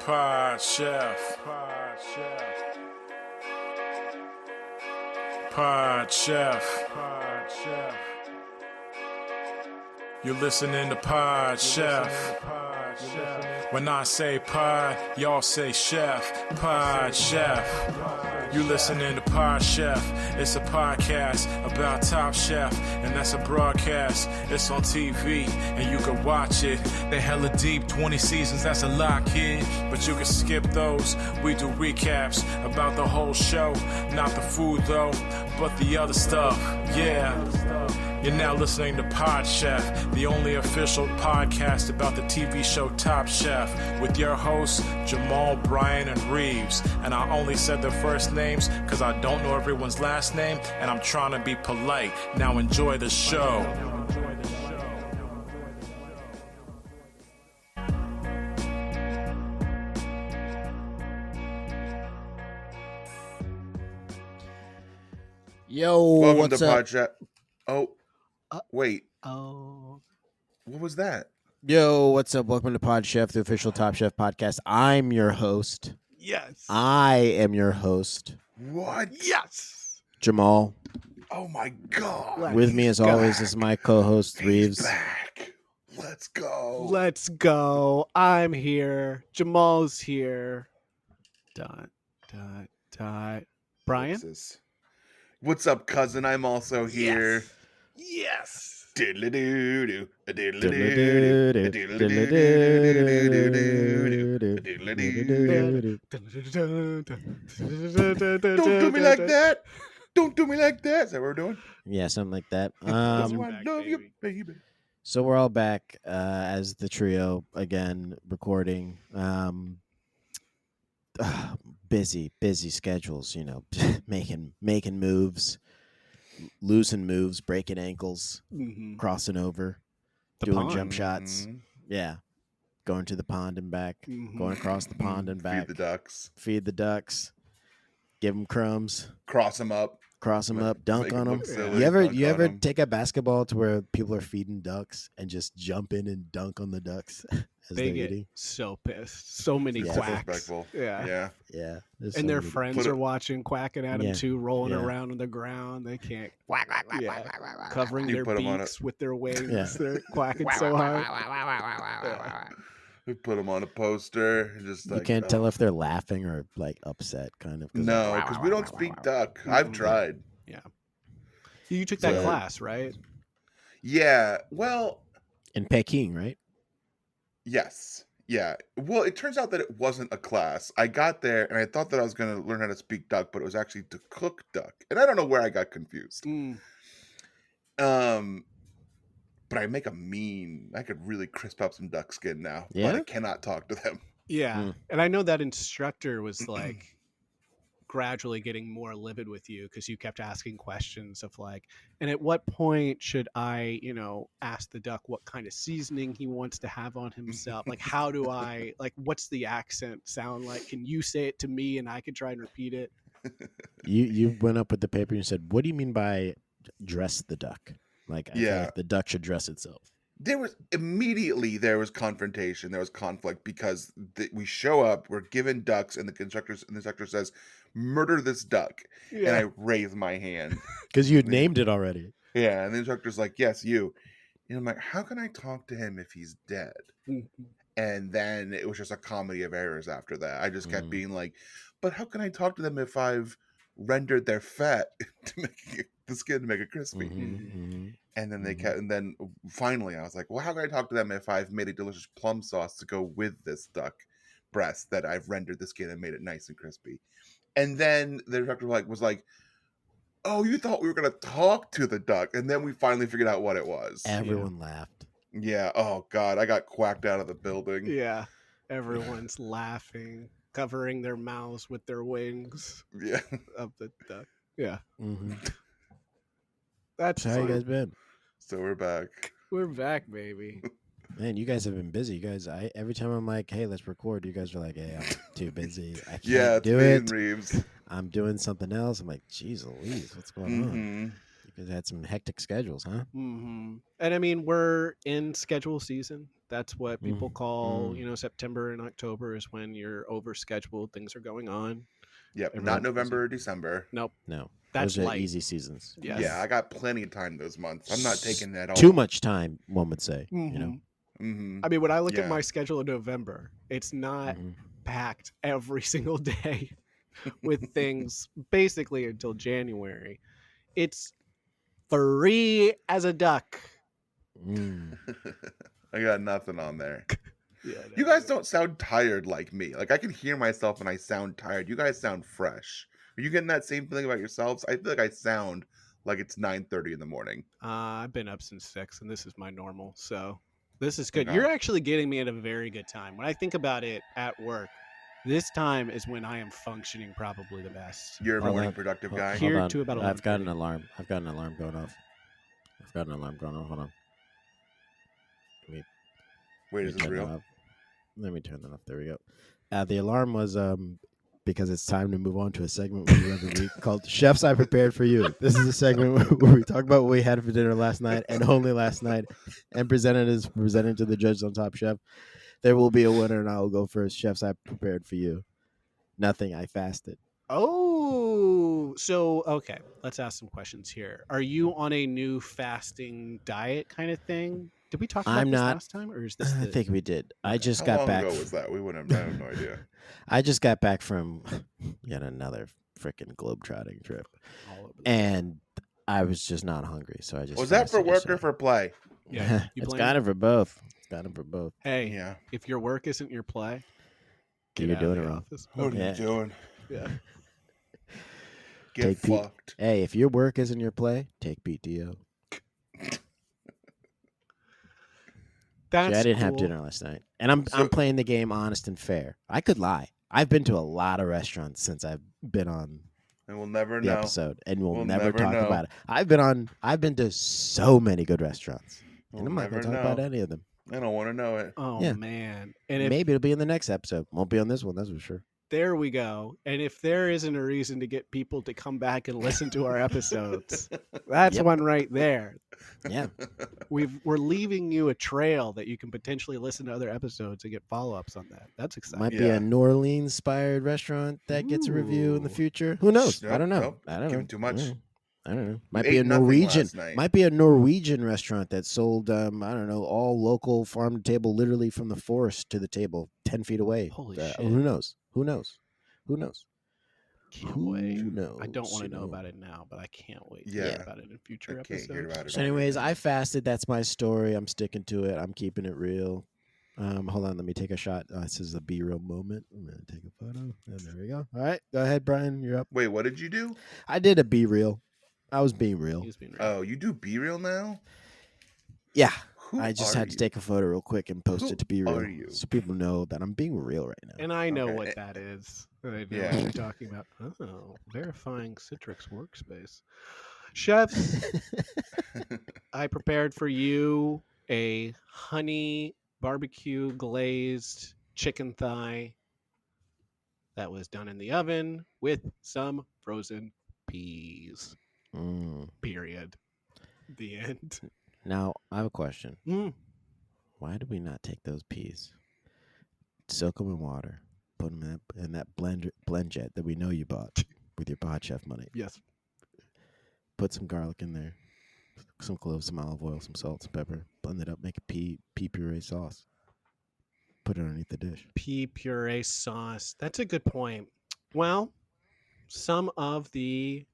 Pod Chef. Pod Chef. Pod Chef. Pod Chef. You're listening to Pod Chef. When I say pod, y'all say chef. Pod Chef. You listening to Pod Chef. It's a podcast about Top Chef, and that's a broadcast. It's on TV, and you can watch it. They hella deep, 20 seasons, that's a lot, kid. But you can skip those. We do recaps about the whole show. Not the food, though, but the other stuff. Yeah. You're now listening to Pod Chef, the only official podcast about the TV show Top Chef, with your hosts, Jamal, Brian, and Reeves. And I only said their first names because I don't know everyone's last name, and I'm trying to be polite. Now enjoy the show. Yo, Welcome what's to up? Pod Chef. Oh, wait. Oh. What was that? Yo, what's up? Welcome to Pod Chef, the official Top Chef podcast. I'm your host. Yes. I am your host, What? Yes. Jamal. Oh my God. With me, as always, is my co-host, He's Reeves. back. Let's go. Let's go. I'm here. Jamal's here. Dot. Brian? What's this? What's up, cousin? I'm also here. Yes. Diddle-a-doo-doo, a diddle-a-doo-doo, a diddle-a-doo-doo-doo-doo-doo-doo, a diddle-a-doo-doo. Don't do me like that. Don't do me like that. Is that what we're doing? Yeah, something like that. That's why I back, love you, baby. baby. So we're all back as the trio again, recording. Busy schedules. You know, making moves, losing moves, breaking ankles, crossing over, The doing pond. jump shots. Mhm. Yeah, going to the pond and back, Mhm. going across the pond and back. Feed the ducks. Feed the ducks, give them crumbs, Cross them up. cross them Make- up, dunk make on it them. look silly, You ever dunk on 'em. take a basketball to where people are feeding ducks and just jump in and dunk on the ducks as They they're get eating? so pissed. So many Yeah. quacks. Disrespectful. Yeah. Yeah. Yeah, there's And so their many- friends Put are it- watching, quacking at them Yeah. too, rolling Yeah. around on the ground. They can't. Covering You their put 'em on beaks with their wings. Yeah. They're quacking so hard. We put them on a poster. And just You like, can't oh. tell if they're laughing or like upset, kind of. 'cause No, because we don't speak duck. I've Mhm. tried. You took that Yeah. class, right? Yeah. Well, in Peking, right? yes. Yeah. Well, it turns out that it wasn't a class. I got there and I thought that I was going to learn how to speak duck, but it was actually to cook duck. And I don't know where I got confused. But I make I could really crisp up some duck skin now. Yeah? But I cannot talk to them. Yeah. Mm. And I know that instructor was like gradually getting more livid with you because you kept asking questions of like, and at what point should I, ask the duck what kind of seasoning he wants to have on himself? Like, how do I, like, what's the accent sound like? Can you say it to me and I can try and repeat it? You went up with the paper and said, "What do you mean by dress the duck?" Like, I feel Yeah. like the duck should dress itself. There was confrontation. There was conflict because we show up, we're given ducks, and the instructor says, "Murder this duck." And I raise my hand. Because you had named it already. Yeah, and the instructor's like, "Yes, you." And I'm like, "How can I talk to him if he's dead?" And then it was just a comedy of errors after that. I just kept being like, "But how can I talk to them if I've rendered their fat to make the skin to make it crispy?" And then and then finally I was like, "Well, how can I talk to them if I've made a delicious plum sauce to go with this duck breast that I've rendered the skin and made it nice and crispy?" And then the instructor was like, "Oh, you thought we were gonna talk to the duck?" And then we finally figured out what it was. Everyone laughed. Yeah. Oh God, I got quacked out of the building. Yeah. Everyone's laughing, covering their mouths with their wings Yeah. of the duck. Yeah. Mm-hmm. That's So how you fun. guys been? So we're back. We're back, baby. Man, you guys have been busy. You guys, every time I'm like, "Hey, let's record," you guys are like, "Hey, I'm too busy. I can't Yeah, it's do me it. and Reeves. I'm doing something else." I'm like, "Jeez Louise, what's going on?" Mhm. You guys had some hectic schedules, huh? Mm-hmm. And I mean, we're in schedule season. That's what people call, September and October is when you're overscheduled. Things are going on. Yep, not Everyone's busy. November or December. Nope. No, That's those are light. easy seasons. Yes. Yeah, I got plenty of time those months. I'm not taking that all. Too much time, one would say. Mm-hmm. You know. Mm-hmm. I mean, when I look at Yeah. my schedule in November, it's not packed every single day with things basically until January. It's free as a duck. I got nothing on there. Yeah, You guys don't sound tired like me. Like, I can hear myself and I sound tired. You guys sound fresh. Are you getting that same feeling about yourselves? I feel like I sound like it's 9:30 in the morning. I've been up since 6, and this is my normal, so this is good. Okay. You're actually getting me at a very good time. When I think about it at work, this time is when I am functioning probably the best. You're a Hold morning on. productive Hold- guy. hold Here on. to about I've got an 11:30. alarm. I've got an alarm going off. Hold on. Wait, is this turn that real? off. Let me turn that off. There we go. The alarm was because it's time to move on to a segment we do every week called Chefs I Prepared for You. This is a segment where we talk about what we had for dinner last night and only last night and presented to the judges on Top Chef. There will be a winner and I will go first. Chefs I Prepared for You. Nothing. I fasted. Oh, so okay. Let's ask some questions here. Are you on a new fasting diet kind of thing? Did we talk about I'm this not. last time, or is this? I think we did. I Okay. just How got long back. ago was that? We wouldn't have. I have no idea. I just got back from yet another freaking globetrotting trip, All over the place. and I was just not hungry, so I just Was that for fasted work or yesterday. for play? Yeah, you It's blame kind me? of for both. It's kind of for both. Hey, Yeah. if your work isn't your play, You're out of doing the it wrong. office. What are Yeah. you doing? Yeah. Get Take Pete. fucked. Hey, if your work isn't your play, take PTO. That's See, I didn't cool. have dinner last night, and I'm So- playing the game honest and fair. I could lie. I've been to a lot of restaurants since I've been on And we'll never the know. episode, and we'll We'll never never talk know. about it. I've been to so many good restaurants, We'll and I'm not going never to talk about know. any of them. I don't want to know it. Oh Yeah. man. And if Maybe it'll be in the next episode. Won't be on this one, that's for sure. there we go. And if there isn't a reason to get people to come back and listen to our episodes, that's Yep. one right there. Yeah. We're leaving you a trail that you can potentially listen to other episodes and get follow-ups on that. That's exciting. Might be Yeah. a New Orleans inspired restaurant that gets a review in the Ooh. future. Who knows? I Nope, don't know. nope. I don't Giving know. too much. I don't know. Might ate be a nothing Norwegian. last night. Might be a Norwegian restaurant that sold I don't know, all local farm to table, literally from the forest to the table, 10 feet away. Holy shit. Who knows? Who knows? Who knows? Can't Who wait. knows? I don't want to You know know? about it now, but I can't wait to Yeah. hear about it in I future can't episodes. hear about it. So, anyways, I fasted. That's my story. I'm sticking to it. I'm keeping it real. Hold on, let me take a shot. This is a B-roll moment. I'm gonna take a photo, and there we go. All right, go ahead, Brian. You're up. Wait, what did you do? I did a B-reel. I was being real. He's being real. Oh, you do B Real now? Yeah, Who I just are had to you? take a photo real quick and post Who it to be real, are you? so people know that I'm being real right now. And I know Okay. what that is. I know Yeah. what you're talking about. Oh, verifying Citrix workspace. Chefs, I prepared for you a honey barbecue glazed chicken thigh that was done in the oven with some frozen peas. Mm. Period. The end. Now I have a question. Mm. Why did we not take those peas, soak them in water, put them in that blend jet that we know you bought with your Pod Chef money? Yes. Put some garlic in there, some cloves, some olive oil, some salt, some pepper. Blend it up, make a pea puree sauce. Put it underneath the dish. Pea puree sauce. That's a good point. Well, some of the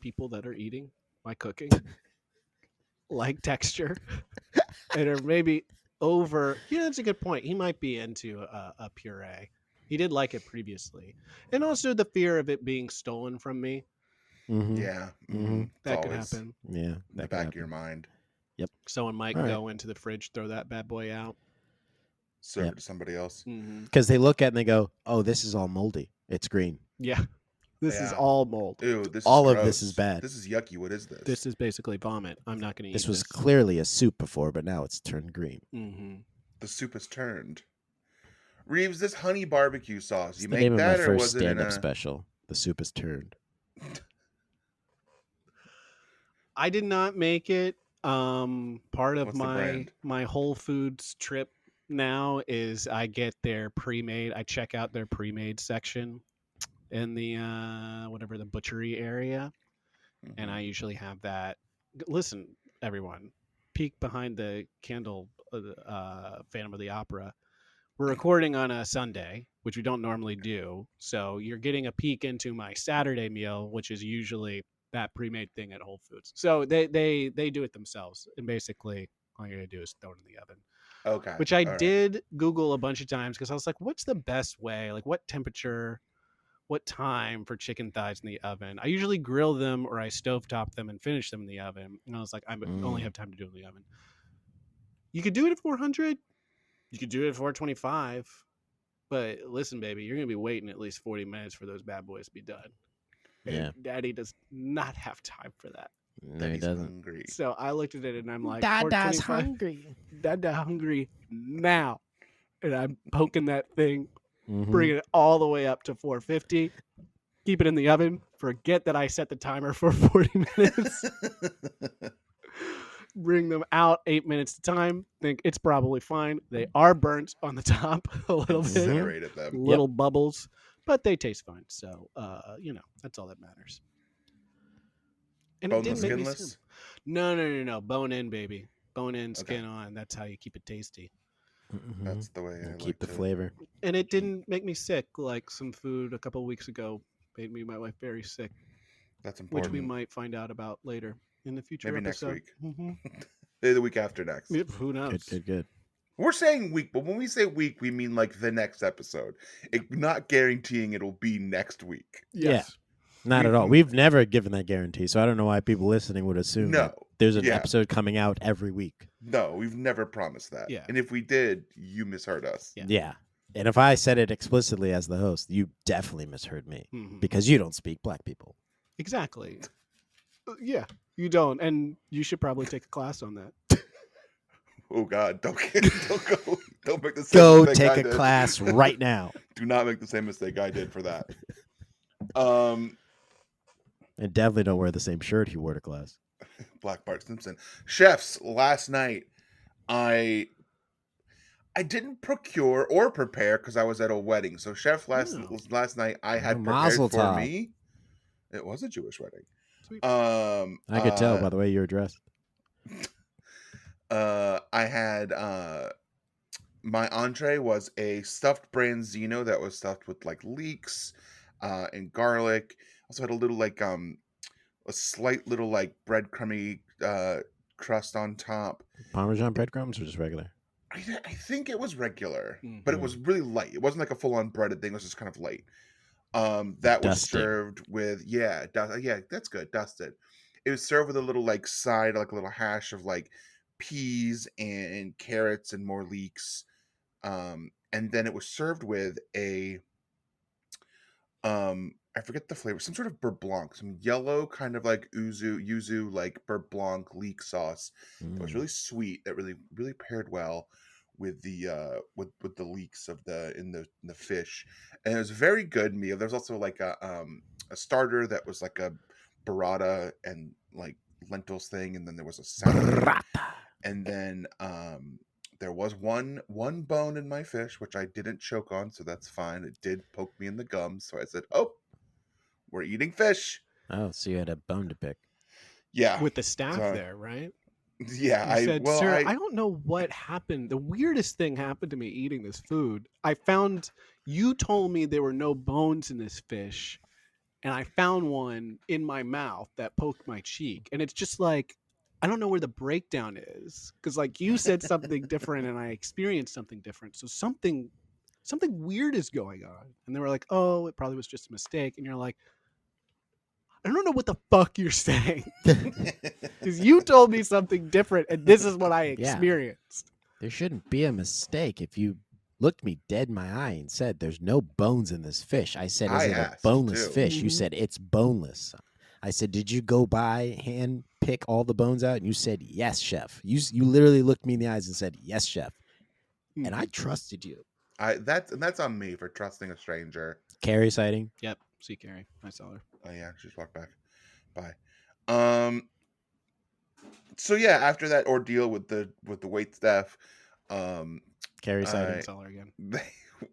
people that are eating my cooking like texture and are maybe over. That's a good point. He might be into a puree. He did like it previously. And also the fear of it being stolen from me. Mm-hmm. Yeah. Mhm. It's That could always happen. Yeah, in the that back of your mind. Someone might All right. go into the fridge, throw that bad boy out. Serve Yep. it to somebody else. because they look at it and they go, "Oh, this is all moldy. It's green. Yeah. This is Yeah. all mold. Ew, this All is of this gross. is bad. This is yucky. What is this? This is basically vomit. I'm not going to eat This was this. clearly a soup before, but now it's turned green." Mm-hmm. The soup has turned. Reeves, this honey barbecue sauce, It's you the make name of that my or first was it in stand-up a... special. The soup is turned. I did not make it. Part of What's the brand? my Whole Foods trip now is I get their pre-made. I check out their pre-made section in the whatever the butchery area, and I usually have that. Listen, everyone, peek behind the candle, Phantom of the Opera. We're recording on a Sunday, which we don't normally do, so you're getting a peek into my Saturday meal, which is usually that pre-made thing at Whole Foods. So they do it themselves, and basically all you're gonna do is throw it in the oven. Okay. Which I all right. did Google a bunch of times because I was like, what's the best way? Like, what temperature, what time for chicken thighs in the oven? I usually grill them or I stovetop them and finish them in the oven. And I was like, I only have time to do it in the oven. You could do it at 400. You could do it at 425. But listen, baby, you're going to be waiting at least 40 minutes for those bad boys to be done. And Yeah. Daddy does not have time for that. No, he He's doesn't. hungry. So I looked at it and I'm like, Dada's 425. hungry. Dada hungry now. And I'm poking that thing, Mhm. bringing it all the way up to 450. Keep it in the oven. Forget that I set the timer for 40 minutes. Bring them out 8 minutes at a time. Think it's probably fine. They are burnt on the top a little bit, Incinerated them. little bubbles, but they taste fine. So, that's all that matters. And Boneless, it didn't make me skinless? sick. No. Bone in, baby. Bone in, skin on. That's how you keep it tasty. Mhm. That's the way I And like keep the to- flavor. And it didn't make me sick like some food a couple of weeks ago made me and my wife very sick, That's which important. we might find out about later in the future Maybe next episode. week. Mm-hmm. The week after next. Yep, who knows? Good. We're saying week, but when we say week, we mean like the next episode. Not guaranteeing it'll be next week. Yes. Not at all. We've never given that guarantee, so I don't know why people listening would assume that No. there's an Yeah. episode coming out every week. No, we've never promised that. Yeah. And if we did, you misheard us. Yeah. Yeah. And if I said it explicitly as the host, you definitely misheard me Mhm. because you don't speak black people. Exactly. Yeah, you don't, and you should probably take a class on that. Oh God, don't go. Don't make the same Go mistake I take a did. class right now. Do not make the same mistake I did for that. And definitely don't wear the same shirt he wore to class. Black Bart Simpson. Chefs, last night I didn't procure or prepare because I was at a wedding. So chef last night I had prepared Mazel for tov. me. It was a Jewish wedding. Sweet. I could tell by the way you were dressed. I had my entree was a stuffed branzino that was stuffed with like leeks and garlic. Also had a little like a slight little like breadcrumby crust on top. Parmesan breadcrumbs or just regular? I think it was regular, Mhm. but it was really light. It wasn't like a full on breaded thing. It was just kind of light. That was Dusted. served with yeah, that's good, dusted. It was served with a little like side, like a little hash of like peas and carrots and more leeks. And then it was served with a I forget the flavor, some sort of beurre blanc, some yellow kind of like yuzu like beurre blanc leek sauce. It was really sweet. That really paired well with the with the leeks of the fish, and it was a very good meal. There's also like a starter that was like a burrata and like lentils thing, and then there was a salad, Burrata. and then there was one bone in my fish which I didn't choke on, so that's fine. It did poke me in the gums, so I said, "Oh, we're eating fish." Oh, so you had a bone to pick. Yeah, With the staff So- there, right? yeah. You said, "Sir, I I don't know what happened. The weirdest thing happened to me eating this food. You told me there were no bones in this fish, and I found one in my mouth that poked my cheek. And it's just like, I don't know where the breakdown is, because like you said something different, and I experienced something different. So something weird is going on." And they were like, "Oh, it probably was just a mistake." And you're like, I don't know what the fuck you're saying, because you told me something different, and this is what I Yeah. experienced. There shouldn't be a mistake. If you looked me dead in my eye and said, "There's no bones in this fish," I said, "Is I it a asked, boneless too. fish?" You Mhm. said, "It's boneless." I said, "Did you go by hand pick all the bones out?" And you said, "Yes, chef." You literally looked me in the eyes and said, "Yes, chef." And I trusted you. That's on me for trusting a stranger. Carrie sighting. Yep. See, Carrie, I saw her. Oh yeah, she just walked back. Bye. So yeah, after that ordeal with the wait staff, um, Carrie sighting. It's all again.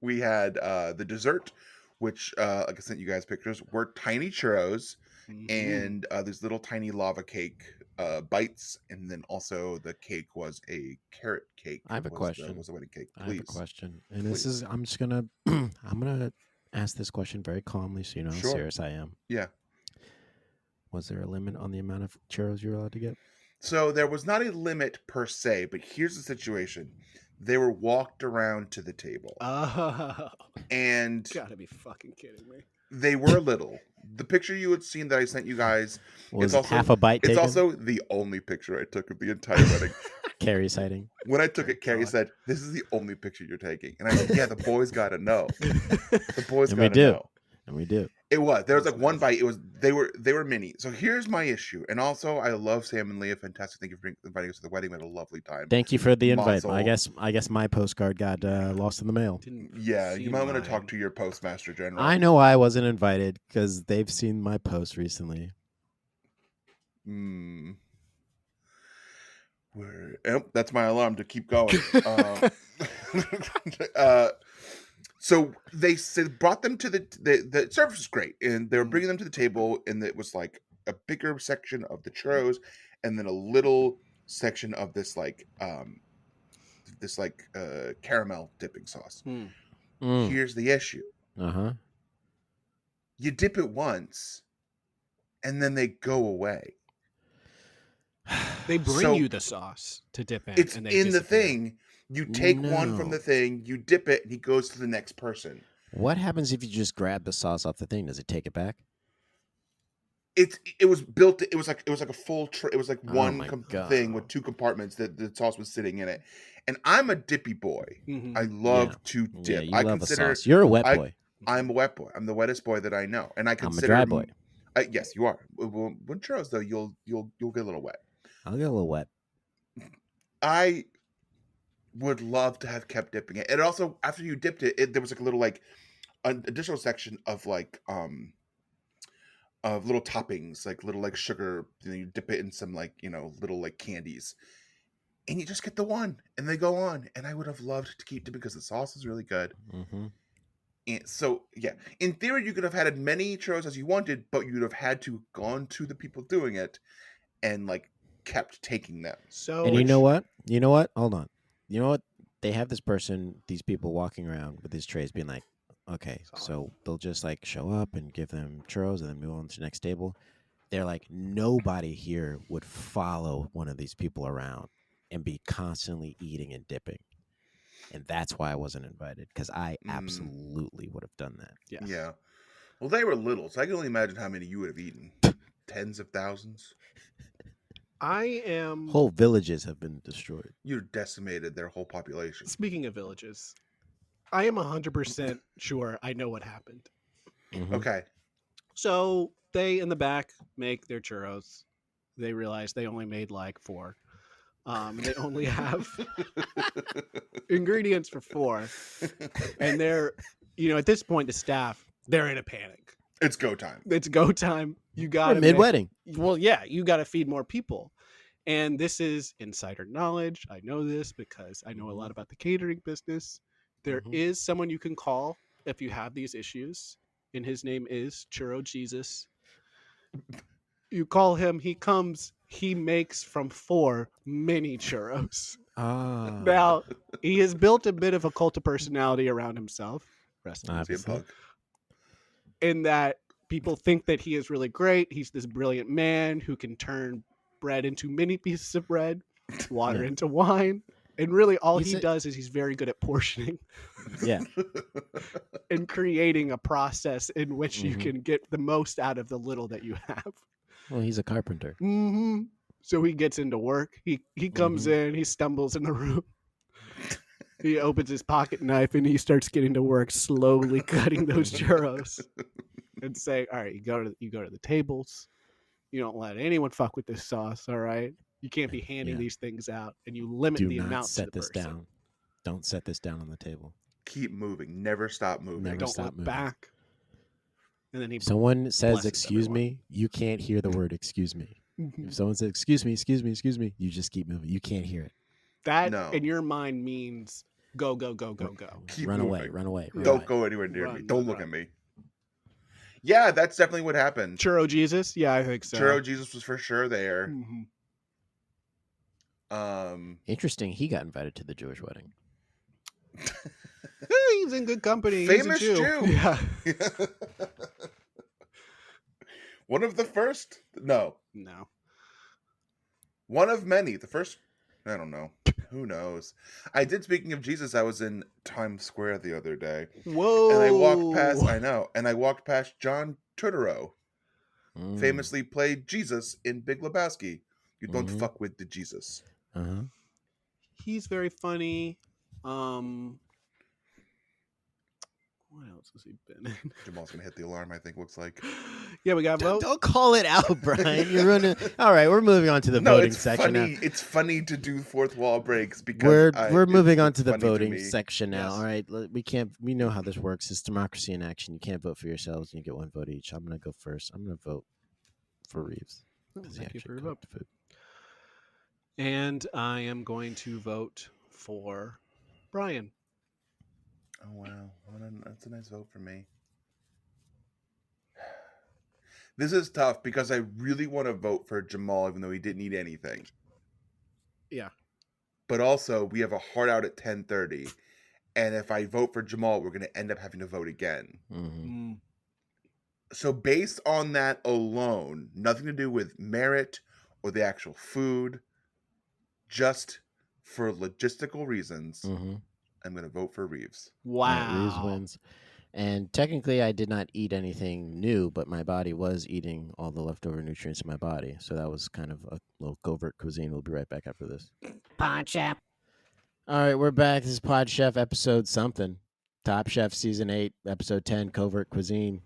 we had the dessert, which like I sent you guys pictures, were tiny churros and these little tiny lava cake bites, and then also the cake was a carrot cake. I have a question. Was the wedding cake? Please. I have a question, and this is I'm just gonna I'm gonna ask this question very calmly, so you know how Sure. serious I am. Yeah. Was there a limit on the amount of churros you were allowed to get? So there was not a limit per se, but here's the situation: they were walked around to the table, Oh, and gotta be fucking kidding me. they were little. The picture you had seen that I sent you guys Was it's also, half a bite It's taken? also the only picture I took of the entire wedding. Carrie sighting. When I took it, Carrie said, "This is the only picture you're taking," and I said, "Yeah, the boys got to know. The boys And we got to do. know." And we do. It was. There was That's like one amazing. bite. It was they were mini. So here's my issue. And also, I love Sam and Leah. Fantastic. Thank you for inviting us to the wedding. We had a lovely time. Thank you for the invite. Mazel. I guess my postcard got lost in the mail. Didn't Yeah, see you might want to mine. talk to your postmaster general. I know I wasn't invited because they've seen my post recently. That's my alarm to keep going. So they brought them to the service was great, and they were bringing them to the table, and it was like a bigger section of the churros, and then a little section of this caramel dipping sauce. Here's the issue: Uh-huh. you dip it once, and then they go away. They bring So, you the sauce to dip in. It's and in they the disappear. thing. You take one from No. the thing, you dip it, and he goes to the next person. What happens if you just grab the sauce off the thing? Does it take it back? It was built. It was like a full tray. It was like Oh one my thing God. with two compartments that the sauce was sitting in it. And I'm a dippy boy. Mhm. I love Yeah. to Yeah, dip. you I love consider a sauce. You're a wet boy. I'm a wet boy. I'm the wettest boy that I know, and I I'm a consider dry boy. Yes, you are. When churros though, you'll get a little wet. I'll get a little wet. I would love to have kept dipping it. And also, after you dipped it, there was like a little an additional section of of little toppings, like little sugar. You dip it in some little candies, and you just get the one, and they go on. And I would have loved to keep dipping because the sauce is really good. Mm-hmm. And so yeah, in theory, you could have had as many churros as you wanted, but you'd have had to gone to the people doing it and kept taking them. So And you know what? Hold on. You know what? They have these people walking around with these trays being like, okay, so they'll just show up and give them churros and then move on to the next table. They're like, nobody here would follow one of these people around and be constantly eating and dipping. And that's why I wasn't invited, because I absolutely would have done that. Yes. Yeah. Well, they were little, so I can only imagine how many you would have eaten. Tens of thousands. I am. Whole villages have been destroyed. You decimated their whole population. Speaking of villages, I am 100% sure I know what happened. Mhm. Okay. So they in the back make their churros. They realize they only made 4. They only have ingredients for 4. And they're, at this point, the staff, they're in a panic. It's go time. It's go time. You got to mid-wedding. Well, yeah, you got to feed more people. And this is insider knowledge. I know this because I know a lot about the catering business. There is someone you can call if you have these issues, and his name is Churro Jesus. You call him, he comes, he makes from 4 mini churros. Ah. Now, he has built a bit of a cult of personality around himself. Rest in peace. Obviously. Bug. In that people think that he is really great. He's this brilliant man who can turn bread into mini pieces of bread, water into wine. And really all he does is he's very good at portioning. Yeah. And creating a process in which you can get the most out of the little that you have. Well, he's a carpenter. Mm-hmm. So he gets into work. He comes in, he stumbles in the room. He opens his pocket knife and he starts getting to work, slowly cutting those churros and saying, all right, you go to the tables. You don't let anyone fuck with this sauce, all right? You can't be handing these things out, and you limit the amount to the person. Down. Don't set this down on the table. Keep moving. Never stop moving. Never Don't stop look moving. back. And then he Someone says, blesses excuse everyone. me, you can't hear the word excuse me. If someone says, excuse me, you just keep moving. You can't hear it. That No. in your mind means go, go, go, go, go. Keep Run away, moving. run away. Run Don't away. go anywhere near me. Run, Don't run, look run. at me. Yeah, that's definitely what happened. Churro Jesus? Yeah, I think so. Churro Jesus was for sure there. Mhm. Interesting. He got invited to the Jewish wedding. He's in good company. Famous He's a Jew. Jew. Yeah. One of the first? No. No. One of many. The first? I don't know. Who knows? I did. Speaking of Jesus, I was in Times Square the other day. Whoa. And I walked past, I know, and I walked past John Turturro, famously played Jesus in Big Lebowski. You don't fuck with the Jesus. Uh-huh. He's very funny. What else has he been in? Jamal's gonna hit the alarm, I think, looks like. Yeah, we got vote. Don't call it out, Brian. You're running. All right, we're moving on to the voting it's section funny. now. It's funny to do fourth wall breaks because We're moving on it's to the funny to voting me. section now. Yes. All right, we know how this works. It's democracy in action. You can't vote for yourselves. You get one vote each. I'm gonna go first. I'm gonna vote for Reeves. Oh, 'cause he thank you actually for your vote. cooked food. And I am going to vote for Brian. Oh wow, that's a nice vote for me. This is tough because I really want to vote for Jamal, even though he didn't eat anything. Yeah. But also, we have a hard out at 10:30, and if I vote for Jamal, we're going to end up having to vote again. Mm-hmm. So based on that alone, nothing to do with merit or the actual food, just for logistical reasons, Mm-hmm. I'm going to vote for Reeves. Wow. Reeves wins. And technically, I did not eat anything new, but my body was eating all the leftover nutrients in my body. So that was kind of a little covert cuisine. We'll be right back after this. Pod Chef. All right, we're back. This is Pod Chef episode something. Top Chef season 8, episode 10, covert cuisine.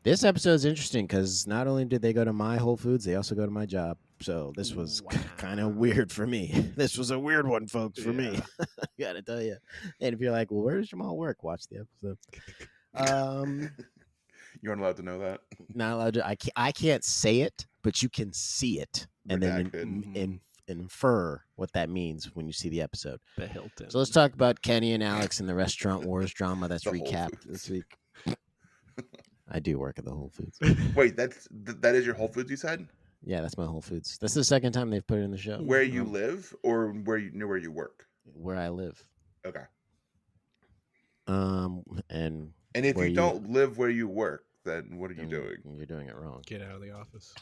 This episode is interesting because not only did they go to my Whole Foods, they also go to my job. So this was kind of weird for me. This was a weird one, folks, for me. I gotta tell you. And if you're like, well, where does Jamal work? Watch the episode. You aren't allowed to know that. Not allowed to. I can't say it, but you can see it and then Redacted. infer what that means when you see the episode. The Hilton. So let's talk about Kenny and Alex and the restaurant wars drama that's The Whole recapped Foods. this week. I do work at the Whole Foods. Wait, that is your Whole Foods you said? Yeah, that's my Whole Foods. That's the second time they've put it in the show. Where you live or near where you work? Where I live. Okay. And if where you don't live where you work, then what are you doing? You're doing it wrong. Get out of the office.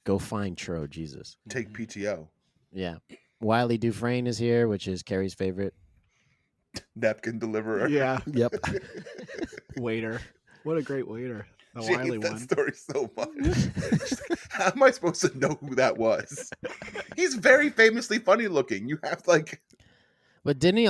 Go find Churro Jesus. Take PTO. Yeah. Wiley Dufresne is here, which is Carrie's favorite. Napkin deliverer. Yeah. Yep. Waiter. What a great waiter. The She Wiley hates that one. story so much. How am I supposed to know who that was? He's very famously funny looking. You have But did he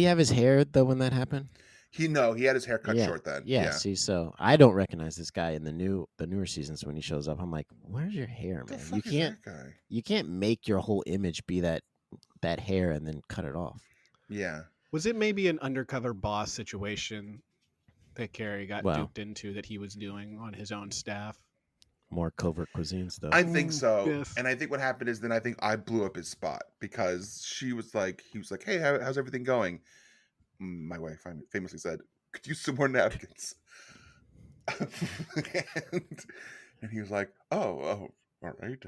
have his hair though when that happened? he had his hair cut short then. Yeah, see, so I don't recognize this guy in the newer seasons when he shows up. I'm like, where's your hair, What the man? fuck is that guy? You can't make your whole image be that hair and then cut it off. Yeah. Was it maybe an undercover boss situation that Carrie got Well. duped into that he was doing on his own staff? More covert cuisine stuff. I think so. Yes. And I think what happened is then I think I blew up his spot because he was like, hey, how's everything going? My wife famously said, could use some more napkins. and he was like, oh, all right.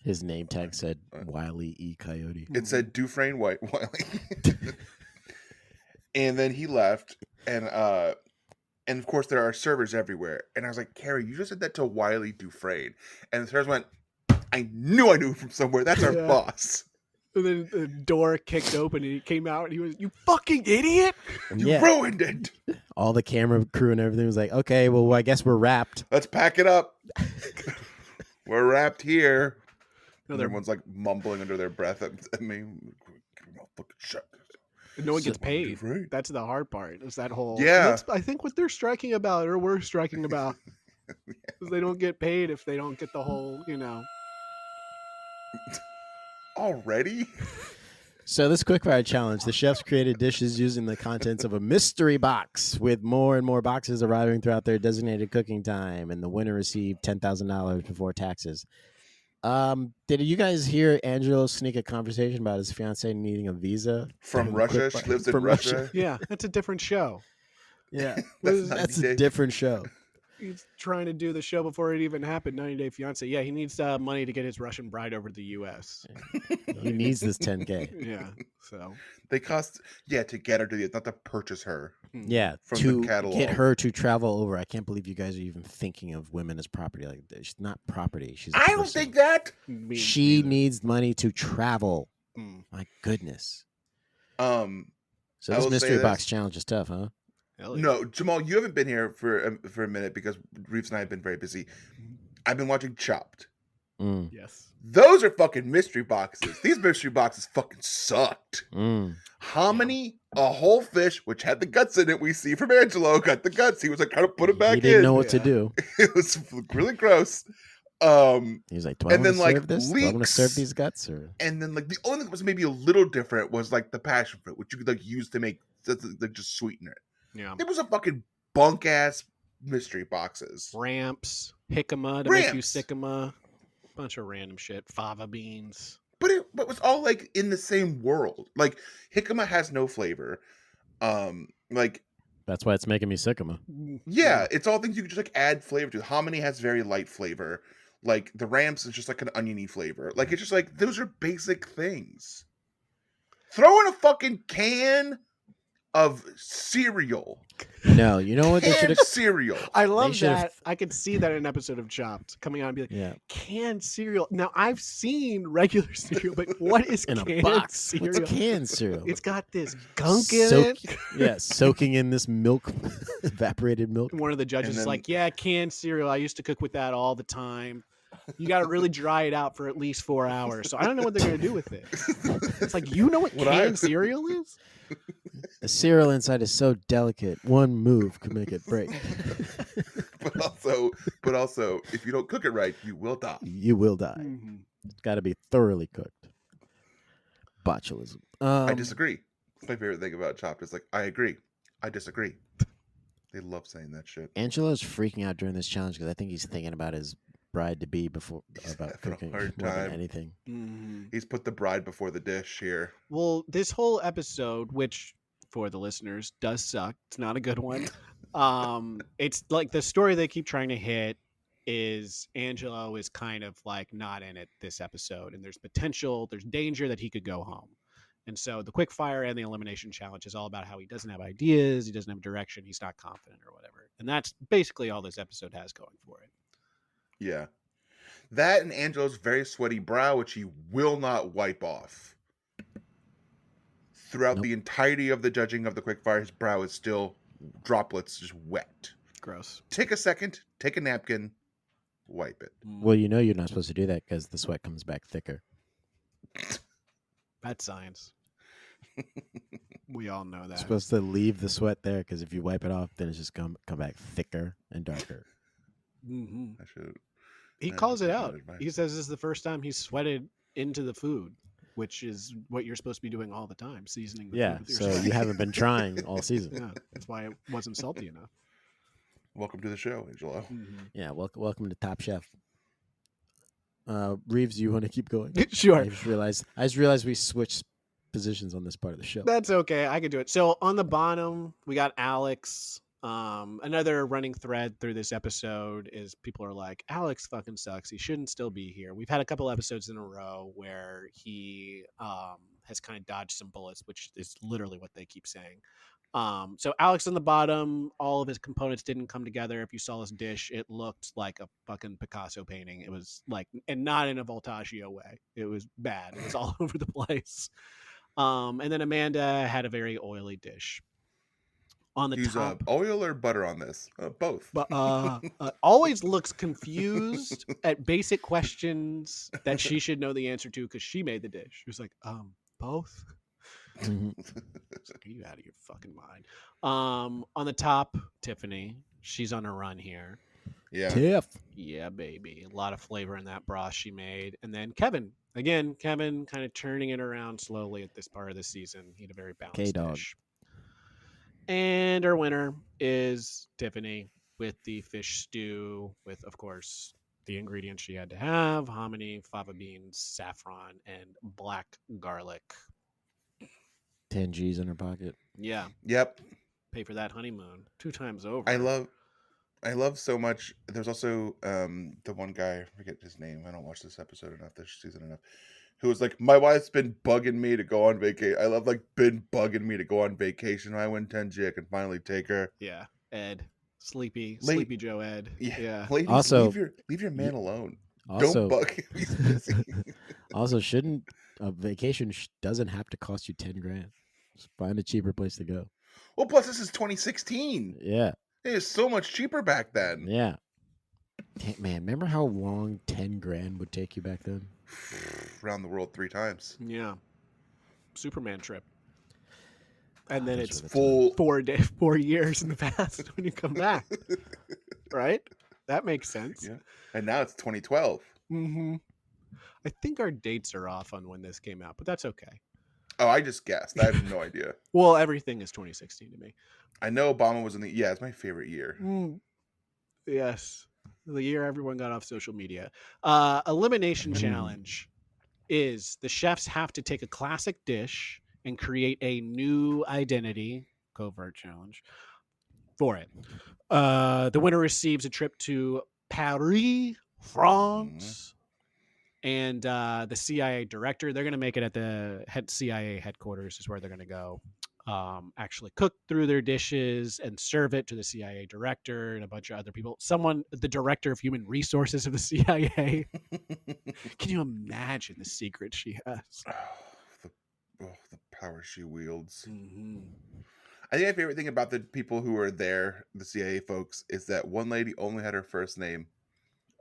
His name tag said Wiley E. Coyote. It said Dufresne Wiley. And then he left, and of course there are servers everywhere. And I was like, Carrie, you just said that to Wiley Dufresne. And the servers went, I knew him from somewhere. That's our boss. And then the door kicked open and he came out and he was, you fucking idiot! You ruined it. All the camera crew and everything was like, okay, well, I guess we're wrapped. Let's pack it up. We're wrapped here. And Another- everyone's like mumbling under their breath at me. Fucking shut. No one gets paid. Dufresne. That's the hard part. Is that whole Yeah. That's, I think what they're striking about, or we're striking about, is they don't get paid if they don't get the whole, Already? So this quickfire challenge, the chefs created dishes using the contents of a mystery box with more and more boxes arriving throughout their designated cooking time, and the winner received $10,000 before taxes. Did you guys hear Angelo sneak a conversation about his fiance needing a visa From during the Russia. quick She lives in from Russia. Yeah, that's a different show. Yeah, That's Was- 90 that's a days. different show. He's trying to do the show before it even happened. 90 Day Fiance. Yeah, he needs money to get his Russian bride over to the U.S. He needs this 10K. Yeah, so They cost to get her to the not to purchase her. Yeah, From the to get catalog. her to travel over. I can't believe you guys are even thinking of women as property. Like she's not property. She's. I don't person. think that. Me She neither. needs money to travel. Mm. My goodness. Um, So I this will say mystery box this. challenge is tough, huh? Hell yeah. No, Jamal, you haven't been here for a minute because Reeves and I have been very busy. I've been watching Chopped. Mm, Yes. Those are fucking mystery boxes. These mystery boxes fucking sucked. mm. Hominy, a whole fish, which had the guts in it. We see from Angelo got the guts. He was like, trying to put it back He didn't in. know what to Yeah. do. It was really gross. He was like, "Do I And want then, to like, serve this? Do I want to serve leeks. these guts?" Or And then like the only thing that was maybe a little different was like the passion fruit, which you could like use to make like just sweeten it. Yeah. It was a fucking bunk ass mystery boxes. Ramps, jicama to make you Ramps. sycama, bunch of random shit. Fava beans. But it was all like in the same world. Like jicama has no flavor. Like that's why it's making me sick of him. yeah, it's all things you could just like add flavor to. Hominy has very light flavor. Like the ramps is just like an oniony flavor. Like it's just like those are basic things. Throw in a fucking can of cereal. No, you know what they should Canned have. cereal. I love should've- that. I could see that in an episode of Chopped coming on and be like, Yeah, canned cereal. Now I've seen regular cereal, but what is in a canned box. cereal? What's canned cereal? It's got this gunk in Soak- it. Yeah, soaking in this milk, evaporated milk. One of the judges And is then- like, yeah, canned cereal. I used to cook with that all the time. You got to really dry it out for at least 4 hours. So I don't know what they're going to do with it. It's like, you know what What I- canned cereal is? The cereal inside is so delicate. One move could make it break. but also, if you don't cook it right, you will die. You will die. Mhm. It's got to be thoroughly cooked. Botulism. I disagree. It's my favorite thing about Chopped. Is like, I agree. I disagree. They love saying that shit. Angelo's freaking out during this challenge because I think he's thinking about his bride to be before He's about having a cooking hard more than time. anything. Mhm. He's put the bride before the dish here. Well, this whole episode, which for the listeners does suck, it's not a good one. It's like the story they keep trying to hit is Angelo is kind of like not in it this episode, and there's danger that he could go home. And so the quick fire and the elimination challenge is all about how he doesn't have ideas, he doesn't have direction, he's not confident or whatever. And that's basically all this episode has going for it. Yeah. That and Angelo's very sweaty brow, which he will not wipe off. Throughout Nope. the entirety of the judging of the quickfire, his brow is still droplets, just wet. Gross. Take a second, take a napkin, wipe it. Well, you know you're not supposed to do that because the sweat comes back thicker. That's science. We all know You're that. supposed to leave the sweat there because if you wipe it off, then it's just come back thicker and darker. Mhm. I should. He I calls should it take that out. advice. He says this is the first time he's sweated into the food, which is what you're supposed to be doing all the time, seasoning the Yeah, food with your so sweat. you haven't been trying all season. Yeah, that's why it wasn't salty enough. Welcome to the show, Angelo. Yeah, welcome to Top Chef. Reeves, you want to keep going? Sure. I just realized we switched positions on this part of the show. That's okay. I can do it. So on the bottom, we got Alex. Another running thread through this episode is people are like, Alex fucking sucks. He shouldn't still be here. We've had a couple episodes in a row where he has kind of dodged some bullets, which is literally what they keep saying. So Alex on the bottom, all of his components didn't come together. If you saw his dish, it looked like a fucking Picasso painting. It was like, and not in a Voltaggio way. It was bad. It was all over the place. And then Amanda had a very oily dish. On the Use top, oil or butter on this? Both. but always looks confused at basic questions that she should know the answer to because she made the dish. She was like, both. Mhm. Are you out of your fucking mind? On the top, Tiffany. She's on a run here. Yeah. Tiff. Yeah, baby. A lot of flavor in that broth she made. And then Kevin. Again, Kevin kind of turning it around slowly at this part of the season. He had a very balanced K-Dog. dish. And our winner is Tiffany with the fish stew with, of course, the ingredients she had to have: hominy, fava beans, saffron, and black garlic. 10 G's in her pocket. Yeah, Yep. pay for that honeymoon 2 times over. I love so much. There's also the one guy, I forget his name. I don't watch this episode enough, this season enough. Who was like, my wife's been bugging me to go on vacation. I love like been bugging me to go on vacation. I win 10G. I can finally take her. Yeah, Ed, sleepy Late- Joe Ed. Yeah. Ladies, Also- leave your man alone. Also, Don't bug him. He's busy. also, shouldn't a vacation doesn't have to cost you 10 grand. Just find a cheaper place to go. Well, plus this is 2016. Yeah, It is so much cheaper back then. yeah. Man, remember how long 10 grand would take you back then? Around the world 3 times. Yeah. Superman trip. And then Those it's were the Full. 4 years in the past when you come back. Right? That makes sense. Yeah. And now it's 2012. Mm-hmm. I think our dates are off on when this came out, but that's okay. Oh, I just guessed. I have no idea. Well, everything is 2016 to me. I know Obama was in the. Yeah, it's my favorite year. Yes. The year everyone got off social media. Elimination challenge is the chefs have to take a classic dish and create a new identity, covert challenge, for it. The winner receives a trip to Paris, France, and the CIA director. They're going to make it at the CIA headquarters is where they're going to go. Actually cook through their dishes and serve it to the CIA director and a bunch of other people. The director of human resources of the CIA. Can you imagine the secret she has? The power she wields. Mm-hmm. I think my favorite thing about the people who were there, the CIA folks, is that one lady only had her first name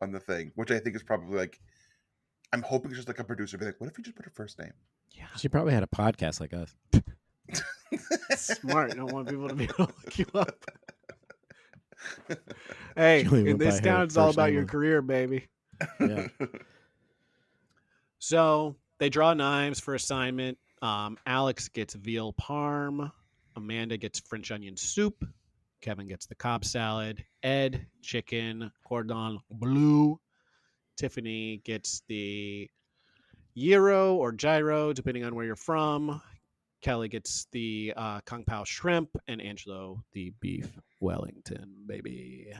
on the thing, which I think is probably like, I'm hoping it's just like a producer be like, what if we just put her first name? Yeah, She probably had a podcast like us. smart. I don't want people to be able to look you up. Hey, She only in went this by her town, it's all first about name your on- career, baby. Yeah. So they draw knives for assignment. Alex gets veal parm. Amanda gets French onion soup. Kevin gets the Cobb salad. Ed, chicken, cordon bleu. Tiffany gets the gyro or gyro, depending on where you're from. Kelly gets the Kung Pao shrimp. And Angelo, the beef Wellington, baby.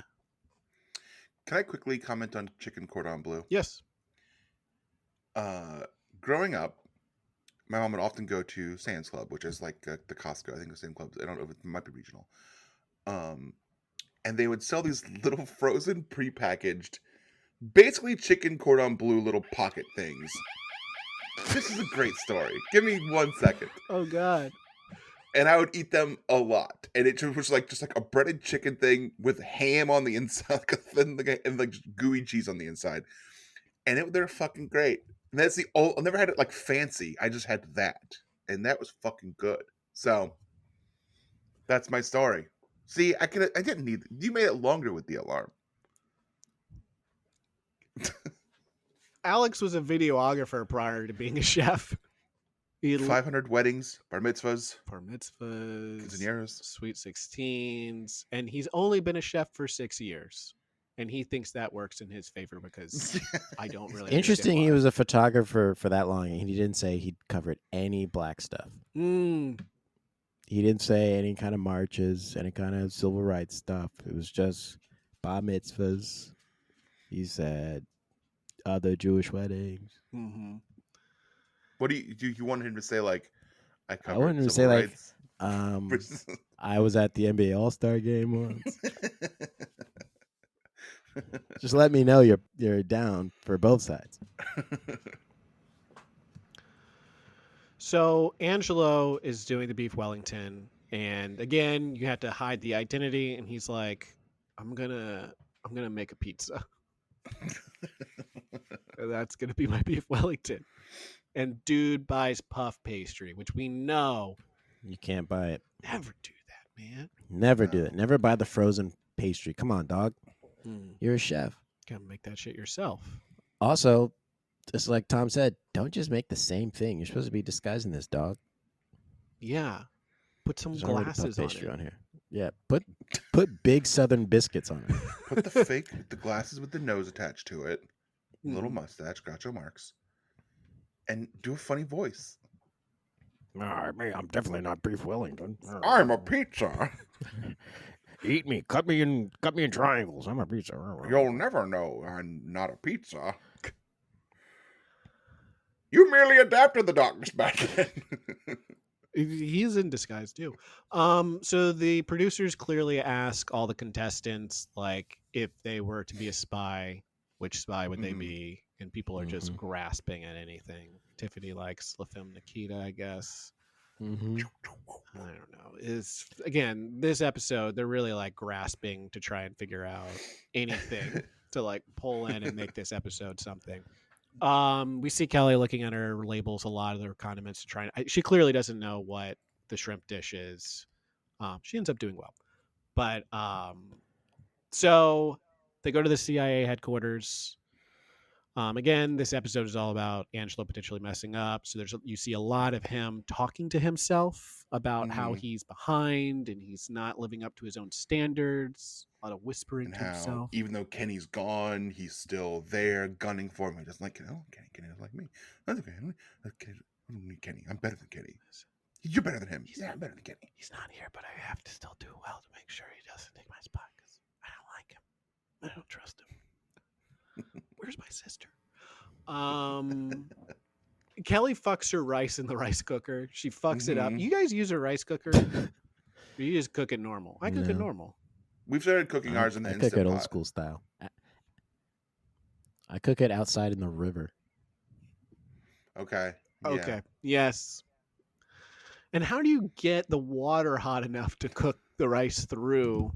Can I quickly comment on chicken cordon bleu? Yes. Growing up, my mom would often go to Sam's Club, which is like the Costco. I think the same club. I don't know if it might be regional. And they would sell these little frozen, prepackaged, basically chicken cordon bleu little pocket things. This is a great story. Give me 1 second. Oh, God. And I would eat them a lot. And it was like just like a breaded chicken thing with ham on the inside, like a thin, and like gooey cheese on the inside. And they're fucking great. And that's the old. I never had it like fancy. I just had that, and that was fucking good. So that's my story. See, I didn't need. You made it longer with the alarm. Alex was a videographer prior to being a chef. He 500 weddings, bar mitzvahs, bar mitzvahs, quinceañeras. sweet 16s, and he's only been a chef for 6 years. And he thinks that works in his favor because I don't really. Interesting. He understand was a photographer for that long, and he didn't say he'd covered any black stuff. why. He didn't say any kind of marches, any kind of civil rights stuff. It was just bar mitzvahs. He said other Jewish weddings. Mm-hmm. What do you want him to say? Like, I covered. wanted him to civil say, like, rights? I was at the NBA All-Star game once. Just let me know you're down for both sides. So Angelo is doing the beef Wellington, and again, you have to hide the identity. And he's like, "I'm gonna make a pizza. That's gonna be my beef Wellington." And dude buys puff pastry, which we know You can't buy it. never do that, man. Never do it. Never buy the frozen pastry. Come on, dog. Mm, You're a chef. gotta make that shit yourself. Also, just like Tom said, don't just make the same thing. You're supposed to be disguising this, dog. Yeah. Put some There's already puff glasses on pastry it. on here. Yeah, put big Southern biscuits on it. Put the glasses with the nose attached to it, little Mhm. mustache, Groucho Marx, and do a funny voice. I'm definitely not beef Wellington. I'm a pizza. Eat me, cut me in triangles. I'm a pizza. You'll never know I'm not a pizza. You merely adapted the darkness back then. He's in disguise too. So the producers clearly ask all the contestants, like, if they were to be a spy, which spy would they Mhm. be? And people are just Mhm. grasping at anything. Tiffany likes La Femme Nikita, I guess. Mm-hmm. I don't know. Is again, this episode, they're really like grasping to try and figure out anything to like pull in and make this episode something. We see Kelly looking at her labels, a lot of their condiments to try and she clearly doesn't know what the shrimp dish is. She ends up doing well. But so they go to the CIA headquarters. Again, this episode is all about Angelo potentially messing up. So you see a lot of him talking to himself about how Mhm. he's behind and he's not living up to his own standards. A lot of whispering And to how, himself. even though Kenny's gone, he's still there gunning for him. He doesn't like Kenny. Oh, Kenny doesn't like me. That's okay. I don't need Kenny. I'm better than Kenny. You're better than him. I'm better than Kenny. He's not here, but I have to still do well to make sure he doesn't take my spot because I don't like him. I don't trust him. Where's my sister? Kelly fucks her rice in the rice cooker. She fucks it up. Mhm. You guys use a rice cooker? Or you just cook it normal? I cook it No. normal. We've started cooking ours in the I cook Instant it old Pot. school style. I cook it outside in the river. Okay. Yeah. Okay. Yes. And how do you get the water hot enough to cook the rice through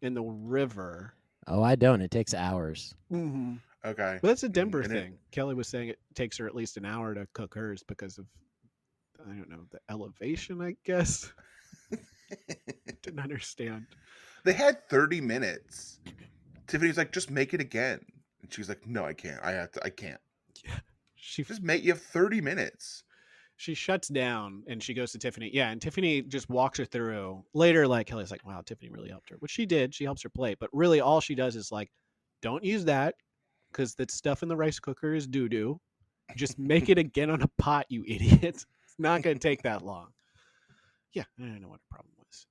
in the river? Oh, I don't. It takes hours. Mm-hmm. Okay. But that's a Denver And thing. Kelly was saying it takes her at least an hour to cook hers because of, I don't know, the elevation, I guess. Didn't understand. They had 30 minutes. Tiffany's like, just make it again. And she's like, no, I can't. I can't. She You have 30 minutes. she shuts down and she goes to Tiffany. Yeah, and Tiffany just walks her through. Later, like Kelly's like, wow, Tiffany really helped her, which she did. She helps her plate. But really all she does is like, don't use that because that stuff in the rice cooker is doo-doo. Just make it again on a pot, you idiot. It's not going to take that long. Yeah, I don't know what her problem was.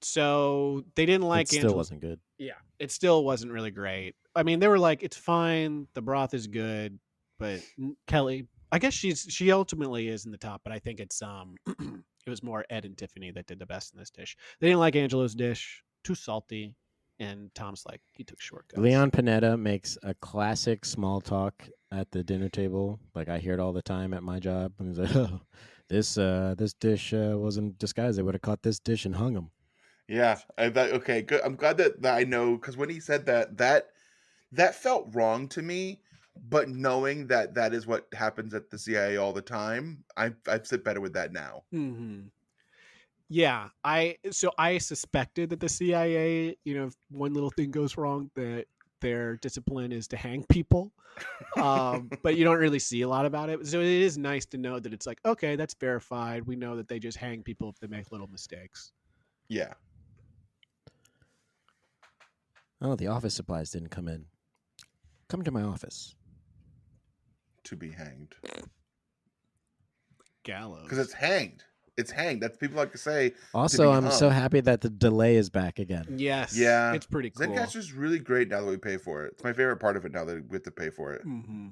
So they didn't like It still Angela's. wasn't good. Yeah, it still wasn't really great. I mean, they were like, it's fine. The broth is good, but Kelly, I guess she ultimately is in the top, but I think it's it was more Ed and Tiffany that did the best in this dish. They didn't like Angelo's dish, too salty, and Tom's like, he took shortcuts. Leon Panetta makes a classic small talk at the dinner table. Like I hear it all the time at my job. And he's like, "Oh, this dish wasn't disguised. They would have caught this dish and hung him." Yeah. Okay, good. I'm glad that I know, because when he said that felt wrong to me. But knowing that that is what happens at the CIA all the time, I sit better with that now. Mm-hmm. Yeah, I suspected that the CIA, if one little thing goes wrong, that their discipline is to hang people. But you don't really see a lot about it. So it is nice to know that it's like, okay, that's verified. We know that they just hang people if they make little mistakes. Yeah. Oh, the office supplies didn't come in. Come to my office. To be hanged. Gallows. Because it's hanged. It's hanged. That's people like to say. Also, I'm so hung. happy that the delay is back again. Yes. Yeah. It's pretty cool. Zencaster's really great now that we pay for it. It's my favorite part of it now that we have to pay for it. Mm-hmm.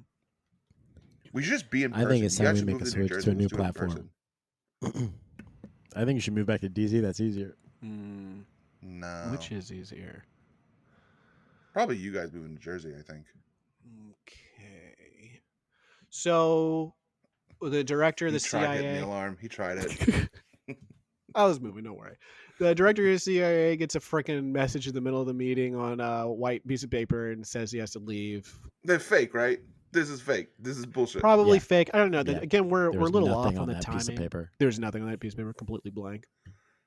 We should just be in I person. think it's You time guys we should make a move New switch Jersey to a and new just do it in platform. person. I think you should move back to DC. That's easier. No. Which is easier? Probably you guys moving to Jersey, I think. Okay. So the director of the He tried hitting CIA. the alarm. He tried it. I was moving, don't worry. The director of the CIA gets a freaking message in the middle of the meeting on a white piece of paper and says he has to leave. They're fake, right? This is fake. This is bullshit. Probably Yeah. fake. I don't know. Yeah. Again, we're There a was little nothing off on the that timing. piece of paper. There's nothing on that piece of paper. Completely blank.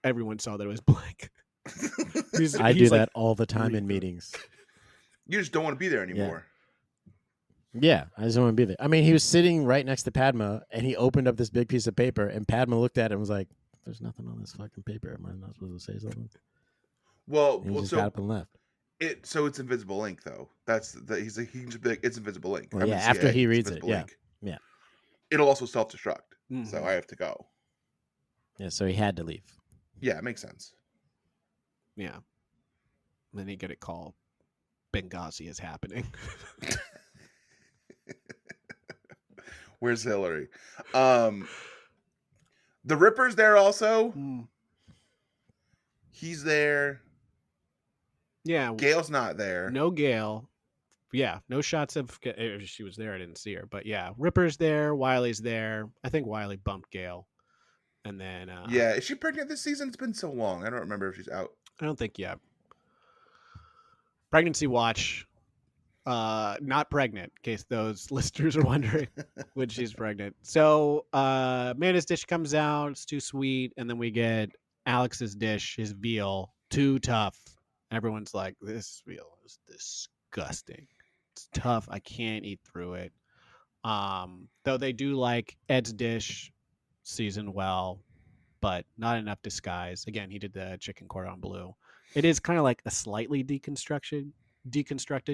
Everyone saw that it was blank. I do he's that like, all the time read in through it. meetings. You just don't want to be there anymore. Yeah, I just don't want to be there. I mean, he was sitting right next to Padma, and he opened up this big piece of paper, and Padma looked at it and was like, "There's nothing on this fucking paper. Am I not supposed to say something?" Well, And he just got up and left. it's invisible ink though. He can just be like, it's invisible ink. Well, I'm yeah, in the after CIA, he it's reads it, invisible yeah, ink. yeah, It'll also self-destruct, so Mhm. I have to go. yeah. So he had to leave. Yeah, it makes sense. Yeah. And then you get a call. Benghazi is happening. Where's Hillary? The Ripper's there also. He's there. Yeah. Gail's not there. No Gale. Yeah, no shots of if she was there. I didn't see her, but yeah, Ripper's there. Wiley's there. I think Wiley bumped Gale, and then Yeah, is she pregnant this season? It's been so long. I don't remember if she's out. I don't think yet. Pregnancy watch. Not pregnant, in case those listeners are wondering when she's pregnant. So Amanda's dish comes out, it's too sweet, and then we get Alex's dish, his veal, too tough. Everyone's like, this veal is disgusting. It's tough. I can't eat through it. Though they do like Ed's dish, seasoned well, but not enough disguise. Again, he did the chicken cordon bleu. It is kind of like a slightly deconstructed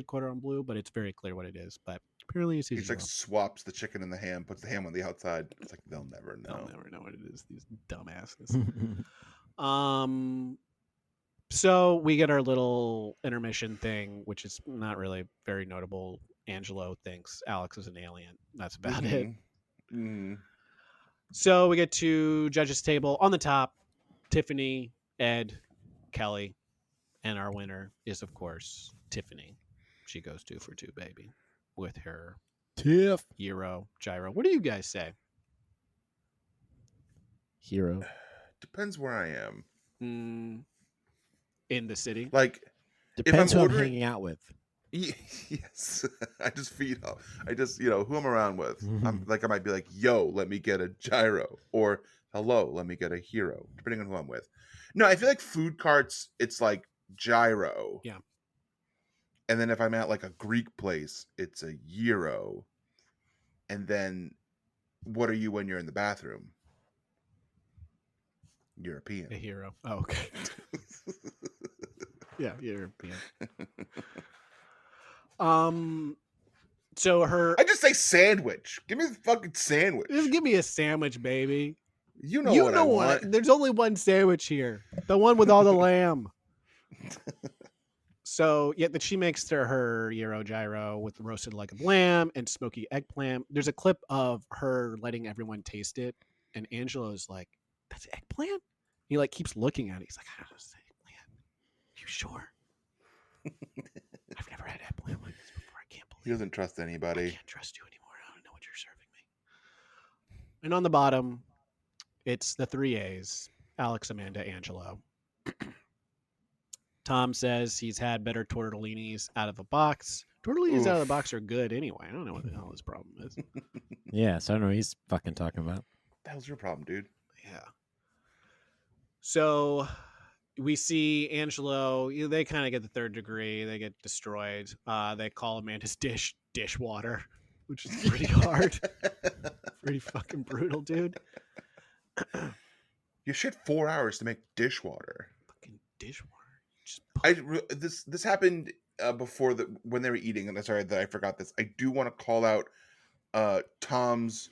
cordon bleu, but it's very clear what it is. But apparently, it's He's like swaps the chicken and the ham, puts the ham on the outside. It's like they'll never know. They'll never know what it is. These dumbasses. So we get our little intermission thing, which is not really very notable. Angelo thinks Alex is an alien. That's about it. Mm-hmm. So we get to judges table. On the top, Tiffany, Ed, Kelly, and our winner is, of course, Tiffany. She goes 2 for 2, baby, with her Tiff Euro gyro. What do you guys say? hero. Depends where I am. In the city? Like, Depends if who I'm I'm hanging out with. Yes, I just feed off. I just, who I'm around with. I'm like, I might be like, yo, let me get a gyro, or hello, let me get a hero, depending on who I'm with. No, I feel like food carts, it's like gyro. Yeah. And then if I'm at like a Greek place, it's a gyro. And then what are you when you're in the bathroom? European. A hero. Oh, okay. Yeah, European. So I just say sandwich. Give me the fucking sandwich. just give me a sandwich, baby. You know what I want. There's only one sandwich here. The one with all the lamb. So yeah, that she makes her Euro gyro with roasted leg of lamb and smoky eggplant. There's a clip of her letting everyone taste it, and Angelo's like, "That's eggplant." He like keeps looking at it. He's like, "I don't know, it's eggplant. You sure?" I've never had eggplant like this before. I can't believe He doesn't trust I anybody. can't trust you anymore. I don't know what you're serving me. And on the bottom, it's the 3 A's: Alex, Amanda, Angelo. Tom says he's had better tortellinis out of a box. Tortellinis out of the box are good anyway. I don't know what the hell his problem is. Yeah, so I don't know what he's fucking talking about. What the hell's your problem, dude? Yeah. So we see Angelo. They kind of get the 3rd degree. They get destroyed. They call Amanda's dish dishwater, which is pretty hard. Pretty fucking brutal, dude. You shit 4 hours to make dishwater. Fucking dishwater. This happened before when they were eating, and I'm sorry that I forgot this. I do want to call out Tom's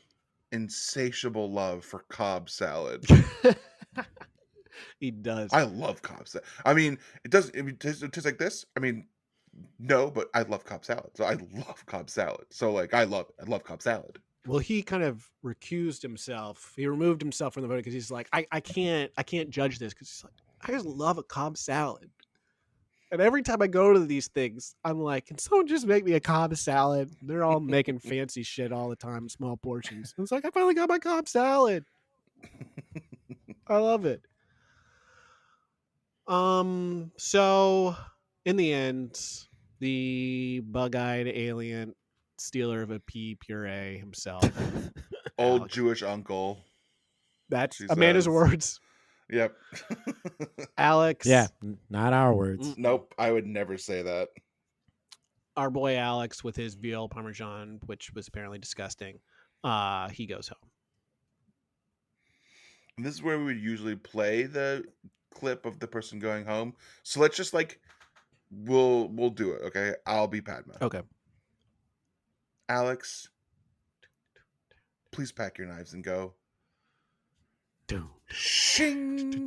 insatiable love for Cobb salad. He does. I love Cobb salad. I mean, it tastes like this. I mean, no, but I love Cobb salad. So I love Cobb salad. So like, I love Cobb salad. Well, he kind of recused himself. He removed himself from the voting because he's like, I can't judge this because he's like, I just love a Cobb salad. And every time I go to these things, I'm like, can someone just make me a Cobb salad? They're all making fancy shit all the time, small portions. And it's like, I finally got my Cobb salad. I love it. So in the end, the bug-eyed alien stealer of a pea puree himself, Old Alex. Jewish uncle. That's She Amanda's says. words. Yep. Alex. Yeah, not our words. Nope, I would never say that. our boy Alex with his veal parmesan, which was apparently disgusting, he goes home. And this is where we would usually play the clip of the person going home. So let's just like we'll do it, okay? I'll be Padma. Okay. Alex, please pack your knives and go. Shing.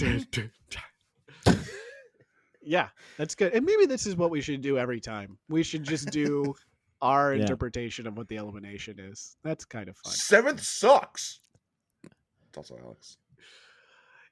Yeah, that's good. And maybe this is what we should do every time. We should just do our Yeah. interpretation of what the elimination is. That's kind of fun. 7th sucks. It's also Alex.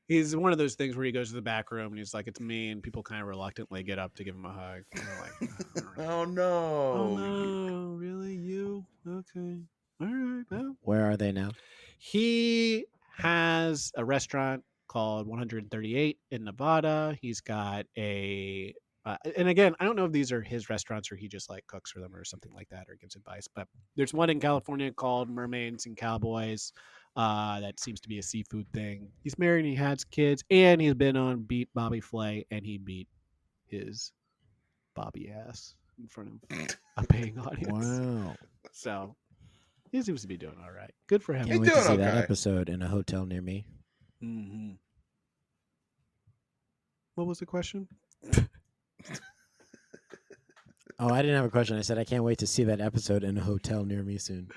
He's one of those things where he goes to the back room and he's like, "It's me," and people kind of reluctantly get up to give him a hug. And they're like, Oh no. "Oh no, really? You? Okay. All right, well." Where are they now? He has a restaurant called 138 in Nevada. He's got a, and again, I don't know if these are his restaurants or he just like cooks for them or something like that or gives advice. But there's one in California called Mermaids and Cowboys. That seems to be a seafood thing. He's married and he has kids, and he's been on Beat Bobby Flay, and he beat his Bobby ass in front of a paying audience. Wow. So he seems to be doing all right. Good for him. Can't wait to doing see that okay. episode in a hotel near me. Mm-hmm. What was the question? Oh, I didn't have a question. I said I can't wait to see that episode in a hotel near me soon.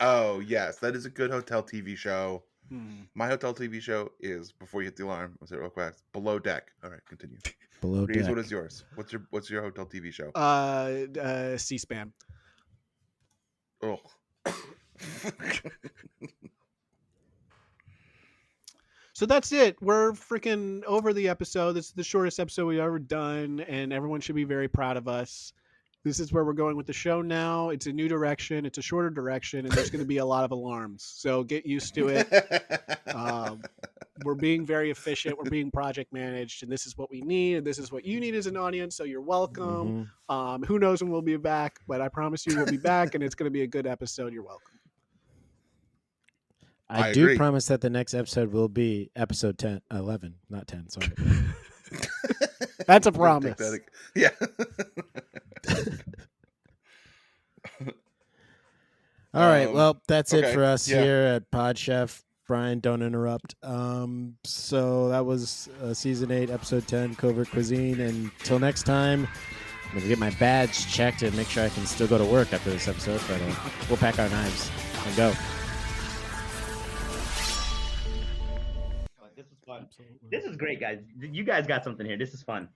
Oh yes, that is a good hotel TV show. Hmm. My hotel TV show is, before you hit the alarm, was it real fast? Below Deck. All right, continue. Below Reese, deck. what is yours? What's your hotel TV show? C-SPAN. Oh. So that's it. We're freaking over the episode. This is the shortest episode we've ever done, and everyone should be very proud of us. This is where we're going with the show now. It's a new direction. It's a shorter direction, and there's going to be a lot of alarms. So get used to it. We're being very efficient. We're being project managed, and this is what we need, and this is what you need as an audience. So you're welcome. Who knows when we'll be back, but I promise you we'll be back, and it's going to be a good episode. You're welcome. I I do agree. promise that the next episode will be episode 11, not 10. Sorry. That's a We'll take promise. that yeah. All right. Well, that's it okay, for us yeah. here at Pod Chef. Brian, don't interrupt. So that was season 8, episode 10, Covert Cuisine. And until next time, I'm going to get my badge checked and make sure I can still go to work after this episode. But we'll pack our knives and go. This was fun. This is great, guys. You guys got something here. This is fun.